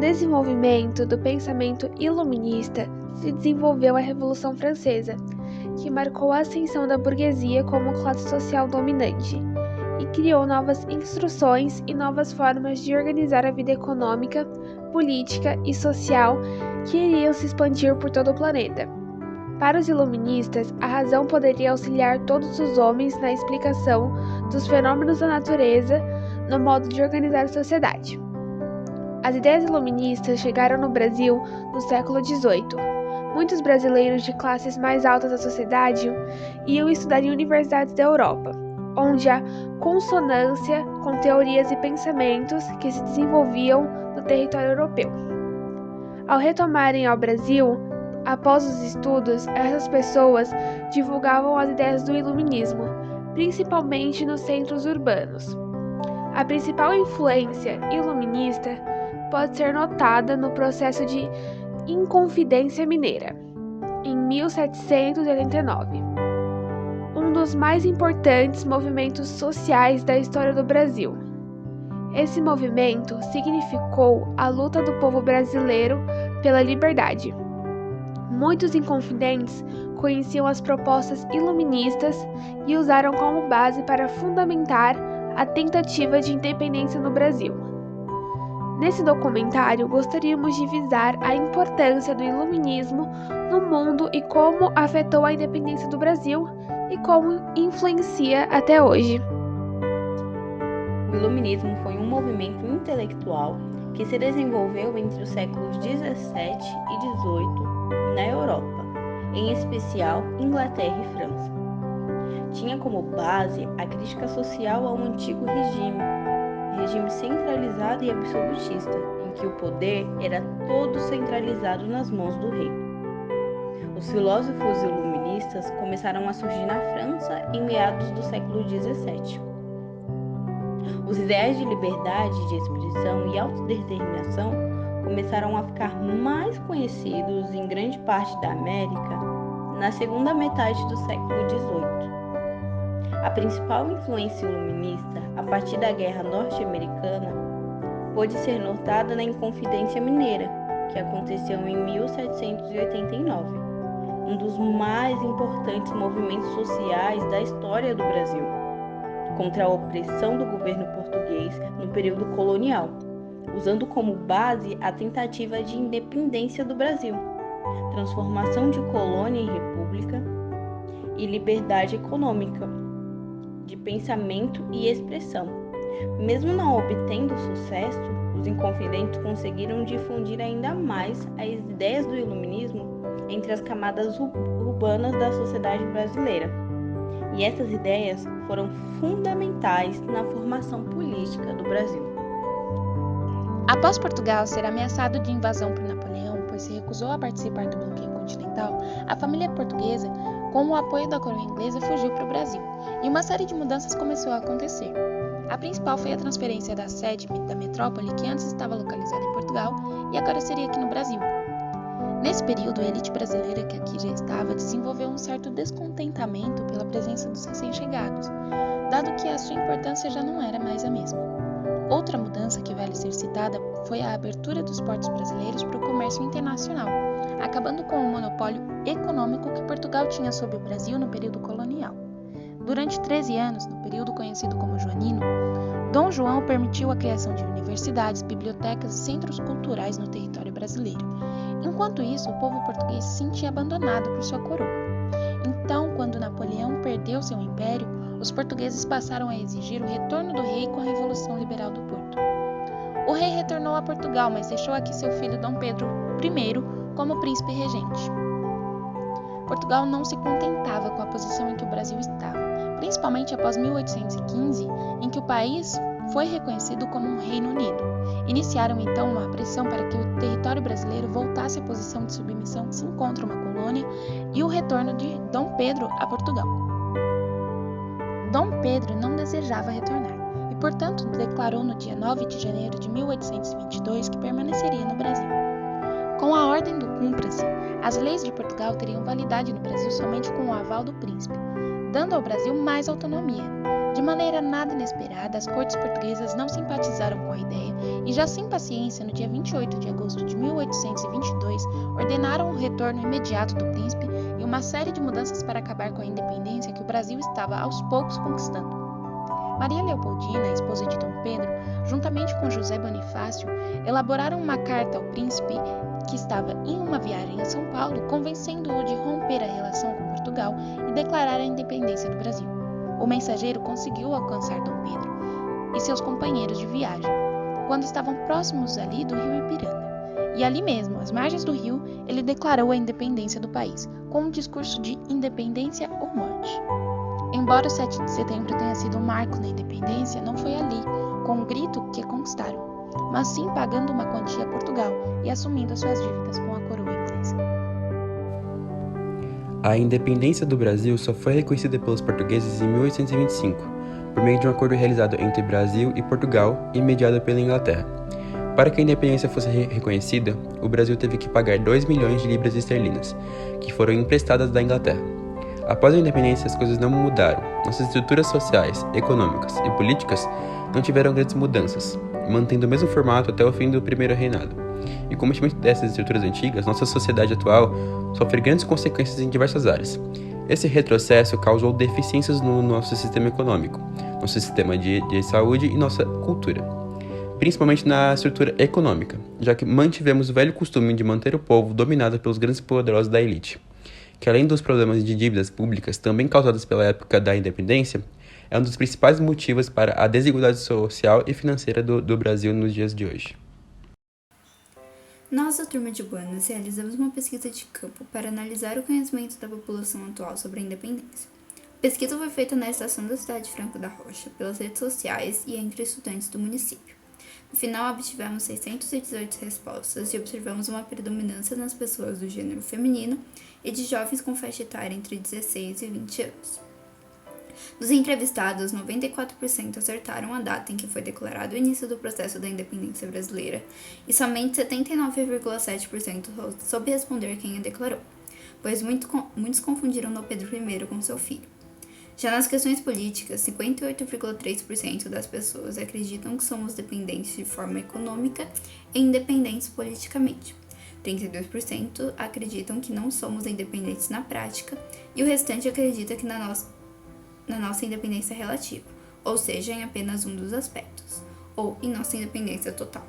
desenvolvimento do pensamento iluminista se desenvolveu a Revolução Francesa, que marcou a ascensão da burguesia como classe social dominante e criou novas instruções e novas formas de organizar a vida econômica, política e social que iriam se expandir por todo o planeta. Para os iluministas, a razão poderia auxiliar todos os homens na explicação dos fenômenos da natureza no modo de organizar a sociedade. As ideias iluministas chegaram no Brasil no século XVIII. Muitos brasileiros de classes mais altas da sociedade iam estudar em universidades da Europa, onde há consonância com teorias e pensamentos que se desenvolviam no território europeu. Ao retornarem ao Brasil, após os estudos, essas pessoas divulgavam as ideias do iluminismo, principalmente nos centros urbanos. A principal influência iluminista pode ser notada no processo de Inconfidência Mineira, em 1789, um dos mais importantes movimentos sociais da história do Brasil. Esse movimento significou a luta do povo brasileiro pela liberdade. Muitos inconfidentes conheciam as propostas iluministas e usaram como base para fundamentar a tentativa de independência no Brasil. Nesse documentário, gostaríamos de visar a importância do iluminismo no mundo e como afetou a independência do Brasil e como influencia até hoje. O iluminismo foi um movimento intelectual que se desenvolveu entre os séculos 17 e 18 na Europa, em especial Inglaterra e França. Tinha como base a crítica social ao antigo regime centralizado e absolutista, em que o poder era todo centralizado nas mãos do rei. Os filósofos iluministas começaram a surgir na França em meados do século XVII. Os ideais de liberdade de expressão e autodeterminação começaram a ficar mais conhecidos em grande parte da América na segunda metade do século XVIII. A principal influência iluminista, a partir da Guerra Norte-Americana, pôde ser notada na Inconfidência Mineira, que aconteceu em 1789, um dos mais importantes movimentos sociais da história do Brasil, contra a opressão do governo português no período colonial, usando como base a tentativa de independência do Brasil, transformação de colônia em república e liberdade econômica, de pensamento e expressão. Mesmo não obtendo sucesso, os inconfidentes conseguiram difundir ainda mais as ideias do iluminismo entre as camadas urbanas da sociedade brasileira. E essas ideias foram fundamentais na formação política do Brasil. Após Portugal ser ameaçado de invasão por Napoleão, pois se recusou a participar do bloqueio continental, a família portuguesa, com o apoio da coroa inglesa, fugiu para o Brasil, e uma série de mudanças começou a acontecer. A principal foi a transferência da sede da metrópole, que antes estava localizada em Portugal, e agora seria aqui no Brasil. Nesse período, a elite brasileira que aqui já estava desenvolveu um certo descontentamento pela presença dos recém-chegados, dado que a sua importância já não era mais a mesma. Outra mudança que vale ser citada foi a abertura dos portos brasileiros para o comércio internacional, acabando com o monopólio econômico que Portugal tinha sobre o Brasil no período colonial. Durante 13 anos, no período conhecido como Joanino, Dom João permitiu a criação de universidades, bibliotecas e centros culturais no território brasileiro. Enquanto isso, o povo português se sentia abandonado por sua coroa. Então, quando Napoleão perdeu seu império, os portugueses passaram a exigir o retorno do rei com a Revolução Liberal do Porto. O rei retornou a Portugal, mas deixou aqui seu filho Dom Pedro I como príncipe regente. Portugal não se contentava com a posição em que o Brasil estava, principalmente após 1815, em que o país foi reconhecido como um Reino Unido. Iniciaram então uma pressão para que o território brasileiro voltasse à posição de submissão que se encontra uma colônia e o retorno de Dom Pedro a Portugal. Dom Pedro não desejava retornar e, portanto, declarou no dia 9 de janeiro de 1822 que permaneceria no Brasil. Com a ordem do Cúmpra-se, as leis de Portugal teriam validade no Brasil somente com o aval do príncipe. dando ao Brasil mais autonomia. De maneira nada inesperada, as cortes portuguesas não simpatizaram com a ideia e, já sem paciência, no dia 28 de agosto de 1822, ordenaram o retorno imediato do príncipe e uma série de mudanças para acabar com a independência que o Brasil estava aos poucos conquistando. Maria Leopoldina, esposa de Dom Pedro, juntamente com José Bonifácio, elaboraram uma carta ao príncipe que estava em uma viagem a São Paulo, convencendo-o de romper a relação com Portugal e declarar a independência do Brasil. O mensageiro conseguiu alcançar Dom Pedro e seus companheiros de viagem, quando estavam próximos ali do rio Ipiranga. E ali mesmo, às margens do rio, ele declarou a independência do país, com um discurso de independência ou morte. Embora o 7 de setembro tenha sido um marco na independência, não foi ali, com um grito, que a conquistaram, mas sim pagando uma quantia a Portugal e assumindo as suas dívidas com a coroa inglesa. A independência do Brasil só foi reconhecida pelos portugueses em 1825, por meio de um acordo realizado entre Brasil e Portugal e mediado pela Inglaterra. Para que a independência fosse reconhecida, o Brasil teve que pagar 2 milhões de libras esterlinas, que foram emprestadas da Inglaterra. Após a independência, as coisas não mudaram. Nossas estruturas sociais, econômicas e políticas não tiveram grandes mudanças, mantendo o mesmo formato até o fim do primeiro reinado. E como dessas estruturas antigas, nossa sociedade atual sofre grandes consequências em diversas áreas. Esse retrocesso causou deficiências no nosso sistema econômico, nosso sistema de saúde e nossa cultura, principalmente na estrutura econômica, já que mantivemos o velho costume de manter o povo dominado pelos grandes poderosos da elite, que além dos problemas de dívidas públicas também causadas pela época da independência, é um dos principais motivos para a desigualdade social e financeira do Brasil nos dias de hoje. Nós, da turma de Humanas, realizamos uma pesquisa de campo para analisar o conhecimento da população atual sobre a independência. A pesquisa foi feita na estação da cidade de Franco da Rocha, pelas redes sociais e entre estudantes do município. No final, obtivemos 618 respostas e observamos uma predominância nas pessoas do gênero feminino e de jovens com faixa etária entre 16 e 20 anos. Dos entrevistados, 94% acertaram a data em que foi declarado o início do processo da independência brasileira e somente 79,7% soube responder quem a declarou, pois muitos confundiram Dom Pedro I com seu filho. Já nas questões políticas, 58,3% das pessoas acreditam que somos dependentes de forma econômica e independentes politicamente. 32% acreditam que não somos independentes na prática e o restante acredita que na nossa independência relativa, ou seja, em apenas um dos aspectos, ou em nossa independência total.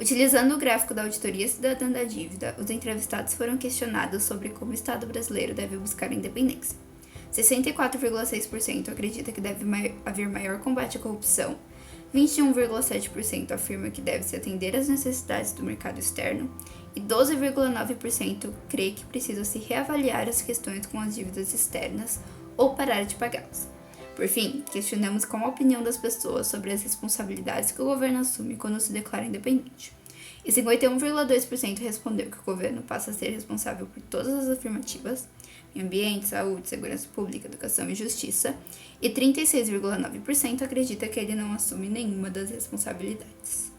Utilizando o gráfico da Auditoria Cidadã da Dívida, os entrevistados foram questionados sobre como o Estado brasileiro deve buscar a independência. 64,6% acredita que deve haver maior combate à corrupção, 21,7% afirma que deve-se atender às necessidades do mercado externo e 12,9% crê que precisa se reavaliar as questões com as dívidas externas ou parar de pagá-las. Por fim, questionamos qual a opinião das pessoas sobre as responsabilidades que o governo assume quando se declara independente. E 51,2% respondeu que o governo passa a ser responsável por todas as afirmativas, meio ambiente, saúde, segurança pública, educação e justiça, e 36,9% acredita que ele não assume nenhuma das responsabilidades.